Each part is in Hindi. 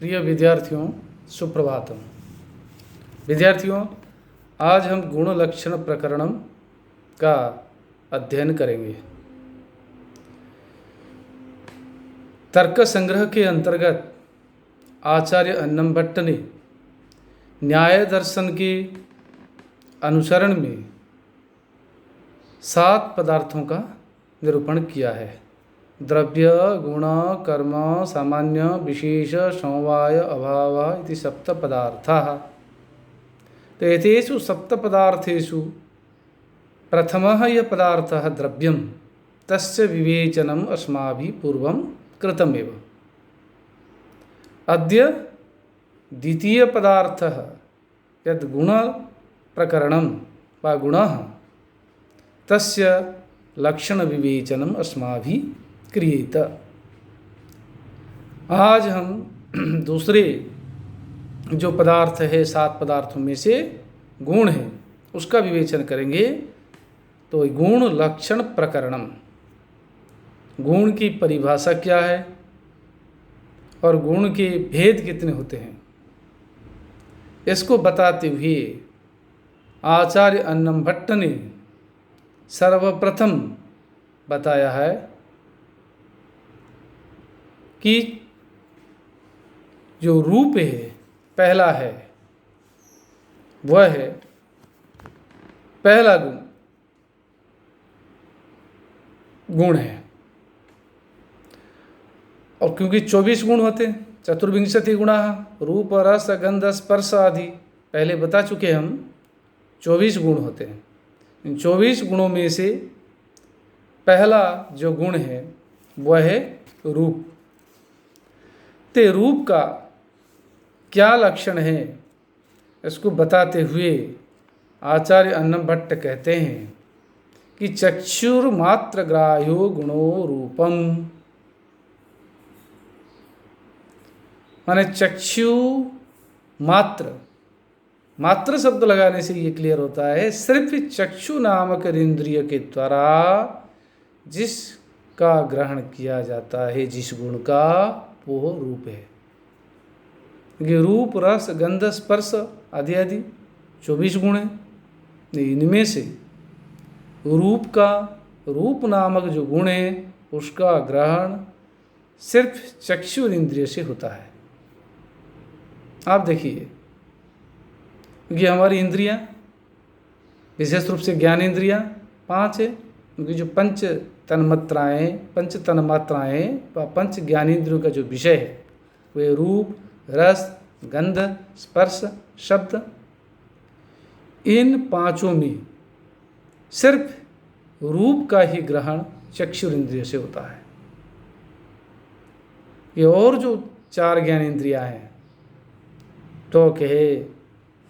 प्रिय विद्यार्थियों, सुप्रभातम। विद्यार्थियों, आज हम गुण लक्षण प्रकरणम का अध्ययन करेंगे। तर्क संग्रह के अंतर्गत आचार्य अन्नम भट्ट ने न्याय दर्शन के अनुसरण में 7 पदार्थों का निरूपण किया है। द्रव्य, गुण, कर्म, सामान्य, विशेष, समवाय, अभाव इति 7 पदार्थाः। तो एतेषु 7 पदार्थेषु प्रथमः यः पदार्थः द्रव्यं, तस्य विवेचनम् अस्माभिः पूर्वं कृतमेव। अद्य द्वितीय पदार्थः यद् गुणप्रकरणं वा गुणः, तस्य लक्षणविवेचनम् अस्माभिः क्रियेत। आज हम दूसरे जो पदार्थ है 7 पदार्थों में से गुण है, उसका विवेचन करेंगे। तो गुण लक्षण प्रकरणम, गुण की परिभाषा क्या है और गुण के भेद कितने होते हैं, इसको बताते हुए आचार्य अन्नम भट्ट ने सर्वप्रथम बताया है कि जो रूप है पहला है, वह है पहला गुण है। और क्योंकि 24 गुण होते हैं, चतुर्विंशति गुणाः, रूप रस गंध स्पर्श आदि पहले बता चुके हम, 24 गुण होते हैं। इन 24 गुणों में से पहला जो गुण है वह है रूप। ते रूप का क्या लक्षण है, इसको बताते हुए आचार्य अन्नम भट्ट कहते हैं कि चक्षुर्मात्र ग्राह्यो गुणो रूपम। माने चक्षु मात्र, मात्र शब्द लगाने से ये क्लियर होता है, सिर्फ चक्षु नामक इंद्रिय के द्वारा जिसका ग्रहण किया जाता है, जिस गुण का, वो रूप है। ये रूप रस गंध स्पर्श आदि आदि 24 गुण हैं। इनमें से रूप का, रूप नामक जो गुण है, उसका ग्रहण सिर्फ चक्षु इंद्रिय से होता है। आप देखिए, क्योंकि हमारी इंद्रियां, विशेष रूप से ज्ञान इंद्रियां 5 है, क्योंकि जो पंच तन्मात्राएँ व पंच ज्ञानेंद्रियों का जो विषय है, वे रूप, रस, गंध, स्पर्श, शब्द, इन 5 में सिर्फ रूप का ही ग्रहण चक्षुर इंद्रिय से होता है। ये और जो 4 ज्ञानेंद्रियां हैं, त्वक है,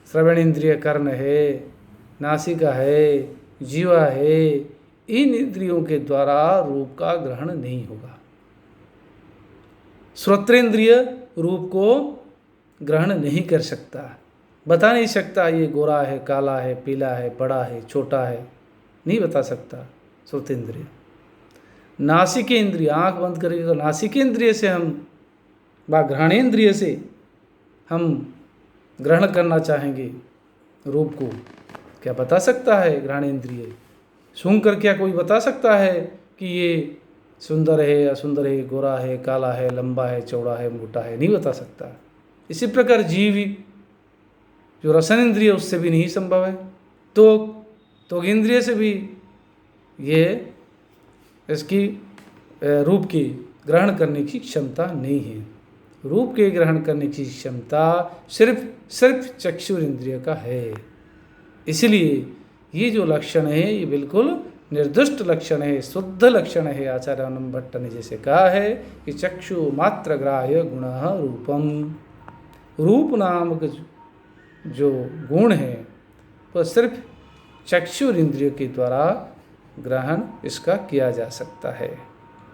श्रवण इंद्रिय कर्ण है, नासिका है, जीवा है, इन इंद्रियों के द्वारा रूप का ग्रहण नहीं होगा। श्रोत्रेंद्रिय रूप को ग्रहण नहीं कर सकता, बता नहीं सकता ये गोरा है, काला है, पीला है, बड़ा है, छोटा है, नहीं बता सकता श्रोतेंद्रिय। नासिकेंद्रिय, आँख बंद करेंगे तो नासिकेंद्रिय से हम व घ्राणेंद्रिय से हम ग्रहण करना चाहेंगे रूप को, क्या बता सकता है घ्राणेंद्रिय? सूंघ कर क्या कोई बता सकता है कि ये सुंदर है, असुंदर है, गोरा है, काला है, लंबा है, चौड़ा है, मोटा है? नहीं बता सकता। इसी प्रकार जीव जो रसन इंद्रिय, उससे भी नहीं संभव है। तो इंद्रिय से भी ये इसकी रूप की ग्रहण करने की क्षमता नहीं है। रूप के ग्रहण करने की क्षमता सिर्फ चक्षुर इंद्रिय का है। इसलिए ये जो लक्षण है, ये बिल्कुल निर्दुष्ट लक्षण है, शुद्ध लक्षण है। आचार्य अन्नम भट्ट ने जैसे कहा है कि चक्षु मात्र ग्राह्य गुणः रूपम, रूप नामक जो गुण है वो सिर्फ चक्षुर इंद्रिय के द्वारा ग्रहण इसका किया जा सकता है।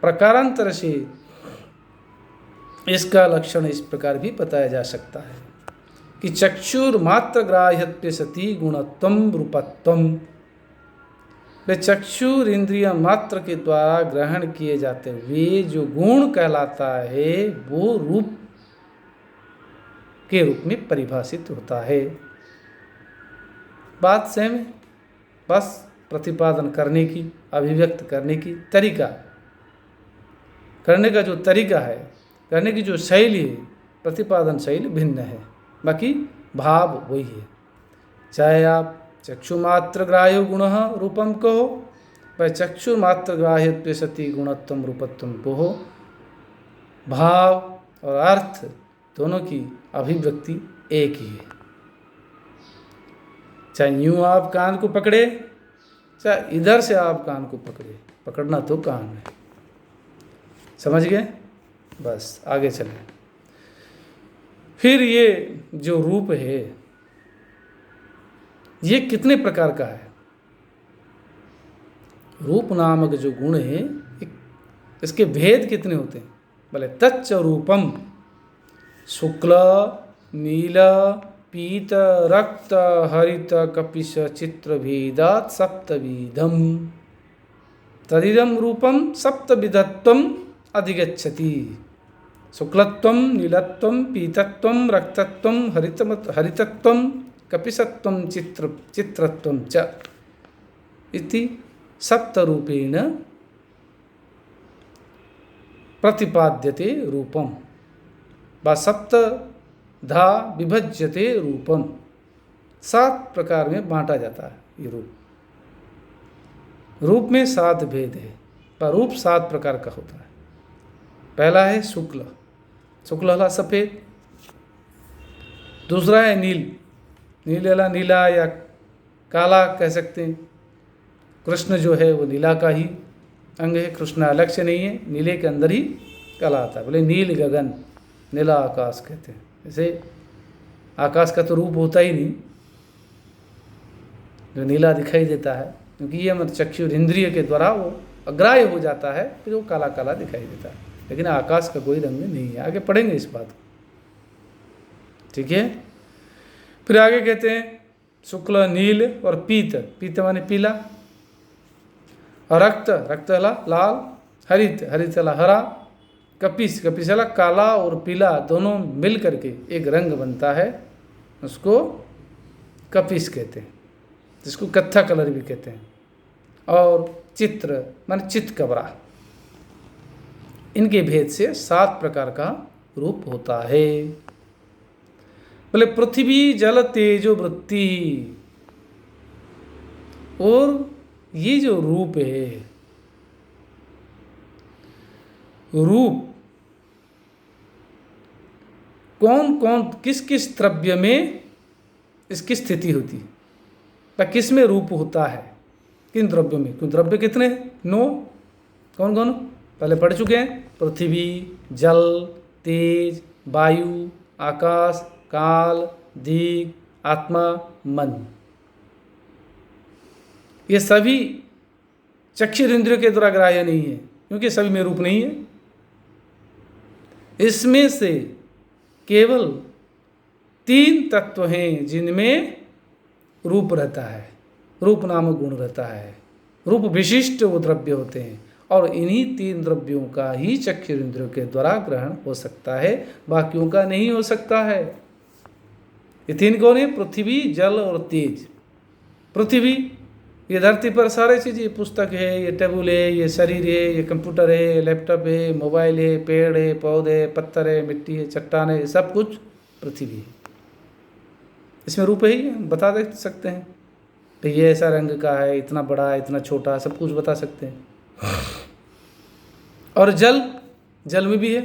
प्रकारांतर से इसका लक्षण इस प्रकार भी बताया जा सकता है कि चक्षुर मात्र ग्राह्यत्वे सति गुणत्वम रूपत्वम। वे चक्षुर इंद्रिय मात्र के द्वारा ग्रहण किए जाते हुए जो गुण कहलाता है, वो रूप के रूप में परिभाषित होता है। बात सेम है, बस प्रतिपादन करने की, अभिव्यक्त करने की तरीका, करने का जो तरीका है, करने की जो शैली है, प्रतिपादन शैली भिन्न है, बाकी भाव वही है। चाहे आप चक्षुमात्र ग्राह्य गुण रूपम कहो, वह चक्षुमात्र ग्राह्य सती गुणत्वम रूपत्वम कहो, भाव और अर्थ दोनों की अभिव्यक्ति एक ही है। चाहे यूं आप कान को पकड़े, चाहे इधर से आप कान को पकड़े, पकड़ना तो कान है। समझ गए? बस आगे चलें। फिर ये जो रूप है ये कितने प्रकार का है? रूप नामक जो गुण है इसके भेद कितने होते हैं? बोले तच्च रूपम शुक्ल नील पीत रक्त हरित कपिश चित्र भेदात सप्तविधम तदिदम रूपम सप्तविधत्वम अधिगच्छति। शुक्लत्वम नीलत्वम पीतत्वम रक्तत्वम हरितत्वम कपिशत्वम चित्रत्वम च इति सप्तरूपेण प्रतिपाद्यते रूपम व सप्तधा विभज्यते रूपम। 7 प्रकार में बांटा जाता है ये रूप। रूप में 7 भेद है, पर रूप 7 प्रकार का होता है। पहला है शुक्ल, शुक्ल वाला सफ़ेद। दूसरा है नील, नील वाला नीला या काला कह सकते हैं। कृष्ण जो है वो नीला का ही अंग है, कृष्ण अलग से नहीं है, नीले के अंदर ही काला आता है। बोले नील गगन, नीला आकाश कहते हैं। जैसे आकाश का तो रूप होता ही नहीं, जो नीला दिखाई देता है, क्योंकि ये मतलब चक्षु इंद्रिय के द्वारा वो अग्राह्य हो जाता है, फिर वो काला काला दिखाई देता है। लेकिन आकाश का कोई रंग नहीं है। आगे पढ़ेंगे इस बात को, ठीक है। फिर आगे कहते हैं शुक्ल नील और पीत, पीत माने पीला, और रक्त, रक्त वाला लाल, हरित, हरित वाला हरा, कपिश, कपिश वाला काला और पीला दोनों मिल करके एक रंग बनता है, उसको कपिश कहते हैं, जिसको कत्था कलर भी कहते हैं। और चित्र माने चित्त कबरा। इनके भेद से 7 प्रकार का रूप होता है। बोले पृथ्वी जल तेजो वृत्ति, और ये जो रूप है, रूप कौन कौन किस किस द्रव्य में इसकी स्थिति होती है, या किस में रूप होता है, किन द्रव्यों में। क्यों द्रव्य कितने हैं? 9। कौन कौन? पहले पढ़ चुके हैं। पृथ्वी, जल, तेज, वायु, आकाश, काल, दिग, आत्मा, मन। ये सभी चक्षु इंद्रियों के द्वारा ग्राह्य नहीं है, क्योंकि सभी में रूप नहीं है। इसमें से केवल 3 तत्व हैं जिनमें रूप रहता है, रूप नामक गुण रहता है। रूप विशिष्ट वो द्रव्य होते हैं, और इन्हीं 3 द्रव्यों का ही चक्षु इंद्रियों के द्वारा ग्रहण हो सकता है, बाकियों का नहीं हो सकता है। ये 3 कौन है? पृथ्वी, जल और तेज। पृथ्वी, ये धरती पर सारे चीज़, ये पुस्तक है, ये टेबल है, ये शरीर है, ये कंप्यूटर है, लैपटॉप है, मोबाइल है, पेड़ है, पौधे, पत्थर है, मिट्टी है, चट्टान है, सब कुछ पृथ्वी है। इसमें रूप ही बता दे सकते हैं तो ये ऐसा रंग का है, इतना बड़ा है, इतना छोटा, सब कुछ बता सकते हैं। और जल, जल में भी है,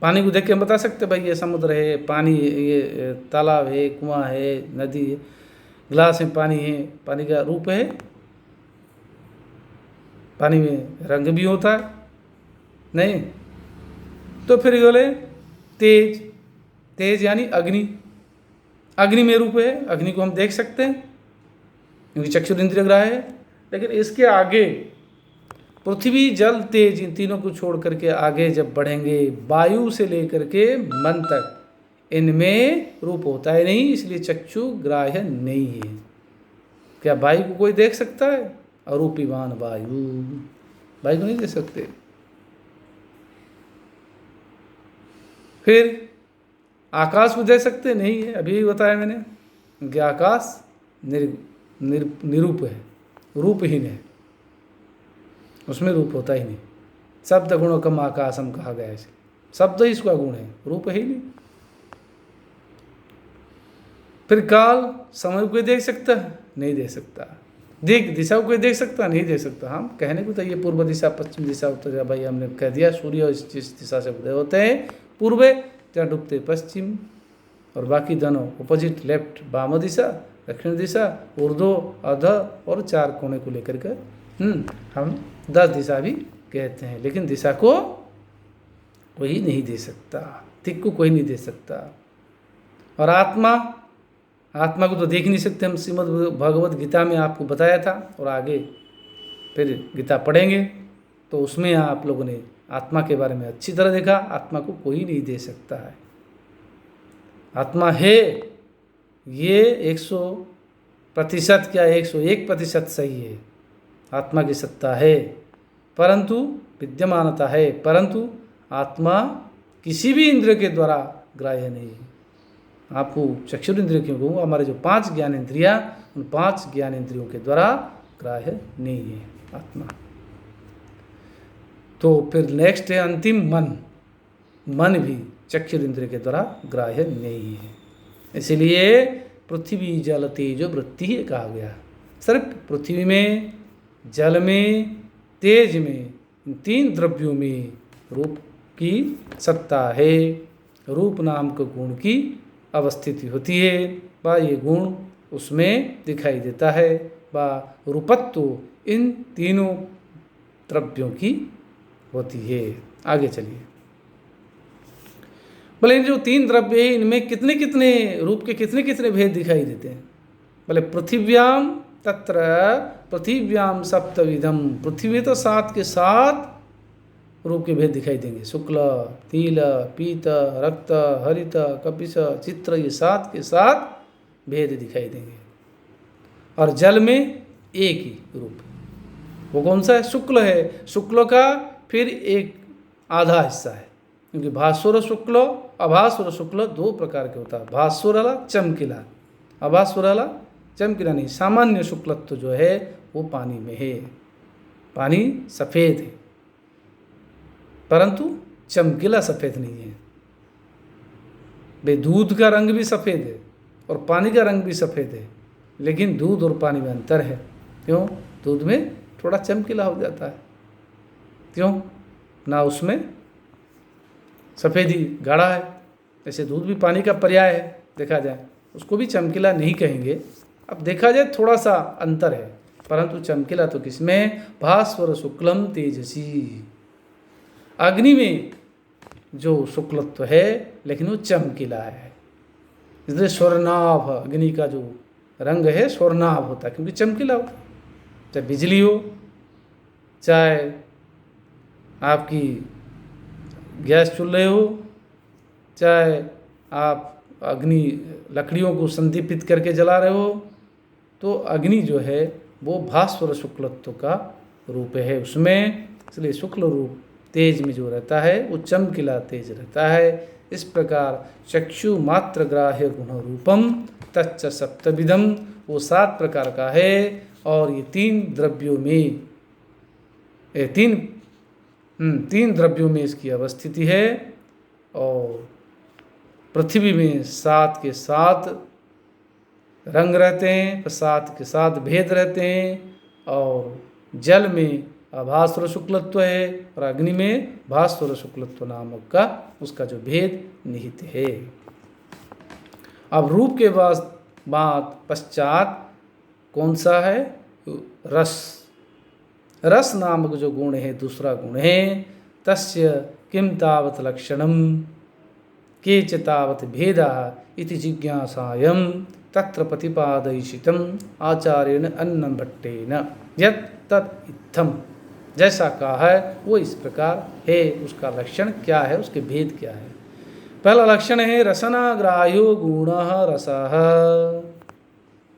पानी को देख के हम बता सकते भाई ये समुद्र है, पानी, ये तालाब है, कुआं है, नदी है, गिलास में पानी है, पानी का रूप है। पानी में रंग भी होता है नहीं? तो फिर बोले तेज, तेज यानी अग्नि, अग्नि में रूप है, अग्नि को हम देख सकते हैं क्योंकि चक्षु इंद्रिय ग्राह्य है। लेकिन इसके आगे पृथ्वी, जल, तेज, इन तीनों को छोड़ करके आगे जब बढ़ेंगे, वायु से लेकर के मन तक, इनमें रूप होता है नहीं, इसलिए चक्षु ग्राह्य नहीं है। क्या वायु को कोई देख सकता है? अरूपीवान वायु, वायु को नहीं देख सकते। फिर आकाश को देख सकते नहीं है, अभी भी बताया मैंने कि आकाश निरूप है, रूपहीन है, उसमें रूप होता ही नहीं। शब्द गुणों कम आकाशम कहा गया है, शब्द ही इसका गुण है, रूप है ही नहीं। फिर काल समय को देख सकता है नहीं देख सकता, दिशा को देख सकता नहीं देख सकता। हम कहने को तो ये पूर्व दिशा पश्चिम दिशा उत्तर, भाई हमने कह दिया सूर्य इस दिशा से उदय होते हैं पूर्व, जहाँ डूबते पश्चिम, और बाकी दोनों अपोजिट, लेफ्ट वाम दिशा, दक्षिण दिशा, ऊर्ध्व अध, और 4 कोने को लेकर के हम 10 दिशा भी कहते हैं। लेकिन दिशा को कोई नहीं दे सकता, दिक् को कोई नहीं दे सकता। और आत्मा को तो देख नहीं सकते हम, श्रीमद् भगवत गीता में आपको बताया था, और आगे फिर गीता पढ़ेंगे तो उसमें आप लोगों ने आत्मा के बारे में अच्छी तरह देखा। आत्मा को कोई नहीं दे सकता है, आत्मा है ये 100% क्या 101% सही है, आत्मा की सत्ता है, परंतु विद्यमानता है, परंतु आत्मा किसी भी इंद्रिय के द्वारा ग्राह्य नहीं है। आपको चक्षुर इंद्रिय क्यों कहूँ, हमारे जो 5 ज्ञान इंद्रियाँ, उन 5 ज्ञान इंद्रियों के द्वारा ग्राह्य नहीं है आत्मा। तो फिर नेक्स्ट है अंतिम मन भी चक्षुर इंद्रिय के द्वारा ग्राह्य नहीं है। इसलिए पृथ्वी जल तेज वृत्ति ही कहा गया। सिर्फ पृथ्वी में, जल में, तेज में, इन 3 द्रव्यों में रूप की सत्ता है, रूप नाम के गुण की अवस्थिति होती है, व ये गुण उसमें दिखाई देता है, व रूपत्व इन तीनों द्रव्यों की होती है। आगे चलिए, बोले जो 3 द्रव्य है इनमें कितने कितने रूप के कितने कितने भेद दिखाई देते हैं। बोले पृथिव्याम तत्र पृथिव्याम सप्तविधम, पृथ्वी तो 7 के 7 रूप के भेद दिखाई देंगे। शुक्ल, नील, पीत, रक्त, हरित, कपिश, चित्र, ये 7 के 7 भेद दिखाई देंगे। और जल में एक ही रूप, वो कौन सा है? शुक्ल है। शुक्ल का फिर एक आधा हिस्सा है, क्योंकि भास्वर शुक्ल, अभास्वर शुक्ल 2 प्रकार के होता है। भास्वर वाला चमकीला, अभास्वर वाला चमकीला नहीं। सामान्य शुक्लत्व जो है वो पानी में है, पानी सफ़ेद है, परंतु चमकीला सफ़ेद नहीं है। बे दूध का रंग भी सफ़ेद है और पानी का रंग भी सफ़ेद है, लेकिन दूध और पानी में अंतर है। क्यों? दूध में थोड़ा चमकीला हो जाता है, क्यों ना, उसमें सफ़ेदी गाढ़ा है। ऐसे दूध भी पानी का पर्याय है, देखा जाए उसको भी चमकीला नहीं कहेंगे। अब देखा जाए थोड़ा सा अंतर है, परंतु चमकीला तो किसमें? भास्वर शुक्लम तेजसी, अग्नि में जो शुक्लत्व है लेकिन वो चमकीला है। इसलिए स्वर्णाभ, अग्नि का जो रंग है स्वर्णाभ होता है, क्योंकि चमकीला होता है। चाहे बिजली हो, चाहे आपकी गैस चूल्हे हो, चाहे आप अग्नि लकड़ियों को संदीपित करके जला रहे हो, तो अग्नि जो है वो भास्वर शुक्लत्व का रूप है उसमें। इसलिए शुक्ल रूप तेज में जो रहता है वो चमकीला तेज रहता है। इस प्रकार चक्षु मात्र ग्राह्य गुण रूपम तच्च सप्तविधम, वो 7 प्रकार का है। और ये 3 द्रव्यों में, 3 द्रव्यों में इसकी अवस्थिति है। और पृथ्वी में 7 के 7 रंग रहते हैं, 7 के 7 भेद रहते हैं। और जल में अभास्वर शुक्लत्व है और अग्नि में भास्वर शुक्लत्व नामक का उसका जो भेद निहित है। अब रूप के बाद पश्चात कौन सा है? रस। रस नामक जो गुण है, दूसरा गुण है, तस्य किम तावत लक्षणम केच तावत भेदा इति जिज्ञासायम तत्र प्रतिपादयिषितम आचार्येण अन्नं भट्टेन यत् तत् इत्थम। जैसा कहा है वो इस प्रकार है। उसका लक्षण क्या है, उसके भेद क्या है? पहला लक्षण है रसनाग्राह्यो गुणः रसः।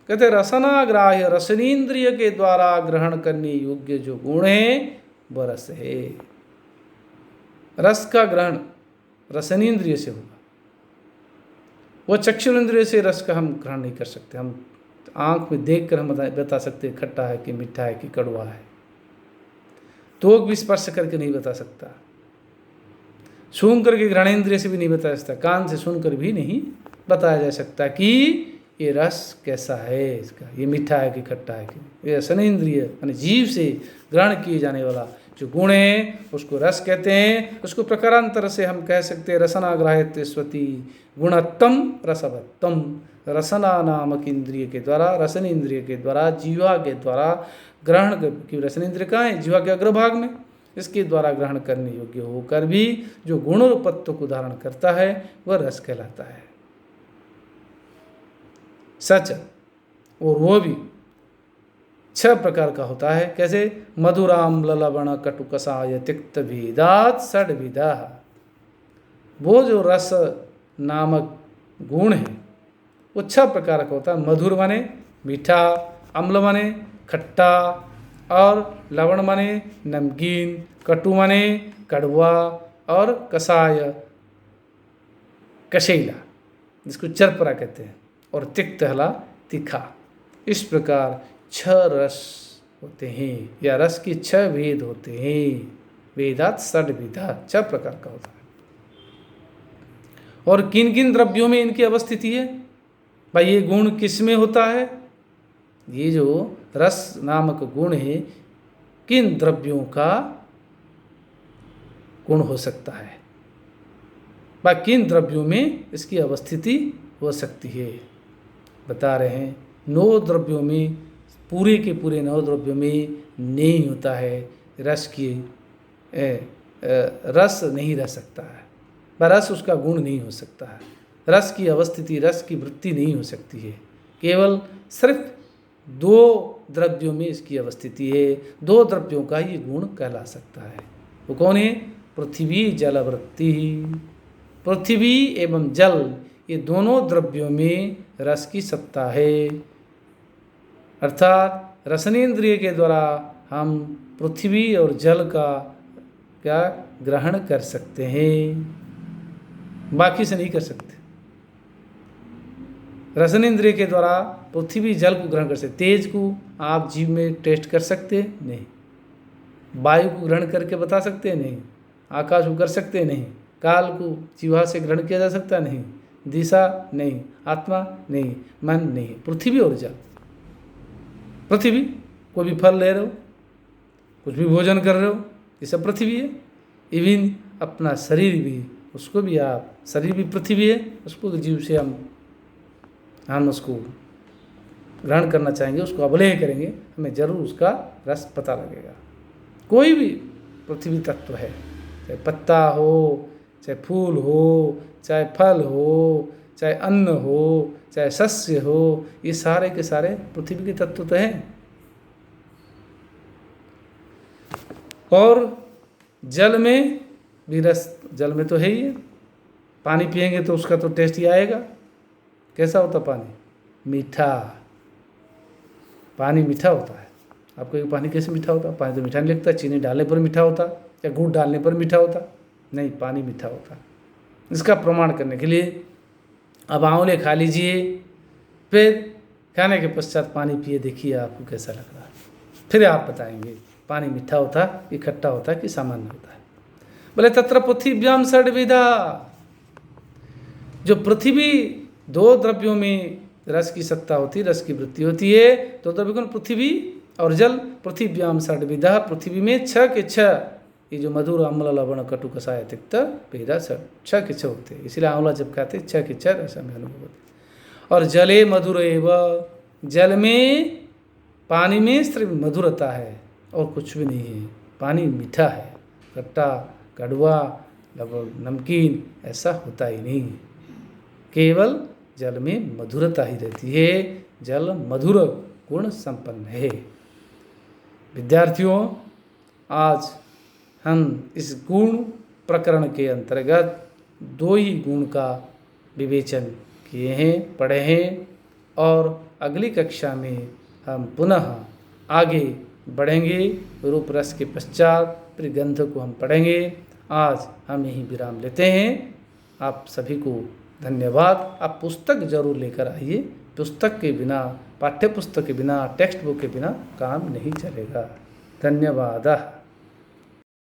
कहते रसनाग्राह्य, रसनेन्द्रिय के द्वारा ग्रहण करने योग्य जो गुण है वह रस है। रस का ग्रहण रसनेन्द्रिय से होगा, वो चक्षुरेंद्रिय से रस का हम ग्रहण नहीं कर सकते। हम आँख में देख कर हम बता सकते हैं खट्टा है कि मीठा है कि कड़वा है। त्वक भी स्पर्श करके नहीं बता सकता, सूंघ करके घ्राणेंद्रिय से भी नहीं बताया सकता, कान से सुनकर भी नहीं बताया जा सकता कि ये रस कैसा है, इसका ये मीठा है कि खट्टा है कि। ये रसनेंद्रिय यानी जीव से ग्रहण किए जाने वाला जो गुण है उसको रस कहते हैं। उसको प्रकारांतर से हम कह सकते हैं रसनाग्राह्य स्वती गुणत्तम रसवत्तम। रसना नामक इंद्रिय के द्वारा, रसन इंद्रिय के द्वारा, जीवा के द्वारा ग्रहण की, रसन इंद्रिय कहाँ है? जीवा के अग्रभाग में। इसके द्वारा ग्रहण करने योग्य होकर भी जो गुण रूपत्व को धारण करता है वह रस कहलाता है। सच, और वो भी 6 प्रकार का होता है। कैसे? मधुराम्ल लवण कटु कषाय तिक्त भेदात षड्विधा। वो जो रस नामक गुण है वो 6 प्रकार का होता है। मधुर माने मीठा, अम्ल माने खट्टा, और लवण माने नमकीन, कटु माने कड़वा, और कषाय कशैला जिसको चरपरा कहते हैं, और तिक्त हला तीखा। इस प्रकार 6 रस होते हैं, या रस की 6 भेद होते हैं। वेदात षड्विधा 6 प्रकार का होता है। और किन किन द्रव्यों में इनकी अवस्थिति है? भाई ये गुण किस में होता है? ये जो रस नामक गुण है किन द्रव्यों का गुण हो सकता है, व किन द्रव्यों में इसकी अवस्थिति हो सकती है? बता रहे हैं 9 द्रव्यों में, पूरे के पूरे 9 द्रव्यों में नहीं होता है रस की, रस नहीं रह सकता है, रस उसका गुण नहीं हो सकता है। रस की अवस्थिति, रस की वृत्ति नहीं हो सकती है। केवल सिर्फ 2 द्रव्यों में इसकी अवस्थिति है। 2 द्रव्यों का ये गुण कहला सकता है। वो कौन है? पृथ्वी जल वृत्ति। पृथ्वी एवं जल ये दोनों द्रव्यों में रस की सत्ता है। अर्थात रसनेंद्रिय के द्वारा हम पृथ्वी और जल का क्या ग्रहण कर सकते हैं, बाकी से नहीं कर सकते। रसनेंद्रिय के द्वारा पृथ्वी जल को ग्रहण कर सकते। तेज को आप जीव में टेस्ट कर सकते हैं? नहीं। वायु को ग्रहण करके बता सकते हैं? नहीं। आकाश को कर सकते हैं? नहीं। काल को जीवा से ग्रहण किया जा सकता? नहीं। दिशा नहीं, आत्मा नहीं, मन नहीं। पृथ्वी और जल। पृथ्वी, कोई भी फल ले रहे हो, कुछ भी भोजन कर रहे हो, ये सब पृथ्वी है। इवन अपना शरीर भी, उसको भी आप, शरीर भी पृथ्वी है, उसको जीव से हम उसको ग्रहण करना चाहेंगे, उसको अवलेह करेंगे, हमें जरूर उसका रस पता लगेगा। कोई भी पृथ्वी तत्व है, चाहे पत्ता हो, चाहे फूल हो, चाहे फल हो, चाहे अन्न हो, चाहे सस्य हो, ये सारे के सारे पृथ्वी के तत्व तो हैं। और जल में भी रस, जल में तो है ही है। पानी पिएंगे तो उसका तो टेस्ट ही आएगा। कैसा होता पानी? मीठा। पानी मीठा होता है। आपको ये पानी कैसे मीठा होता? पानी तो मीठा नहीं लगता। चीनी डालने पर मीठा होता या गुड़ डालने पर मीठा होता? नहीं, पानी मीठा होता। इसका प्रमाण करने के लिए अब आंवले खा लीजिए, फिर खाने के पश्चात पानी पिए, देखिए आपको कैसा लग रहा है। फिर आप बताएंगे पानी मीठा होता कि खट्टा होता कि सामान्य होता है। बोले तत्र पृथ्व्याम षड्विधा। जो पृथ्वी 2 द्रव्यों में रस की सत्ता होती है, रस की वृत्ति होती है। 2 द्रव्य कौन? पृथ्वी और जल। पृथ्व्याम षड्विधा, पृथ्वी में 6 के 6 ये जो मधुर अम्ल लवण कटु कषाय तिक्त भेदा 6 के 6 होते हैं। इसलिए आंवला जब खाते 6 के 6 रस में अनुभव होते। और जले मधुर एव, जल में, पानी में सिर्फ मधुरता है और कुछ भी नहीं है। पानी मीठा है, खट्टा, कड़वा, नमकीन ऐसा होता ही नहीं। केवल जल में मधुरता ही रहती है। जल मधुर गुण संपन्न है। विद्यार्थियों, आज हम इस गुण प्रकरण के अंतर्गत 2 ही गुण का विवेचन किए हैं, पढ़े हैं, और अगली कक्षा में हम पुनः आगे बढ़ेंगे। रूप रस के पश्चात फिर गंध को हम पढ़ेंगे। आज हम यहीं विराम लेते हैं। आप सभी को धन्यवाद। आप पुस्तक जरूर लेकर आइए। पुस्तक के बिना, पाठ्य पुस्तक के बिना, टेक्स्ट बुक के बिना काम नहीं चलेगा। धन्यवाद।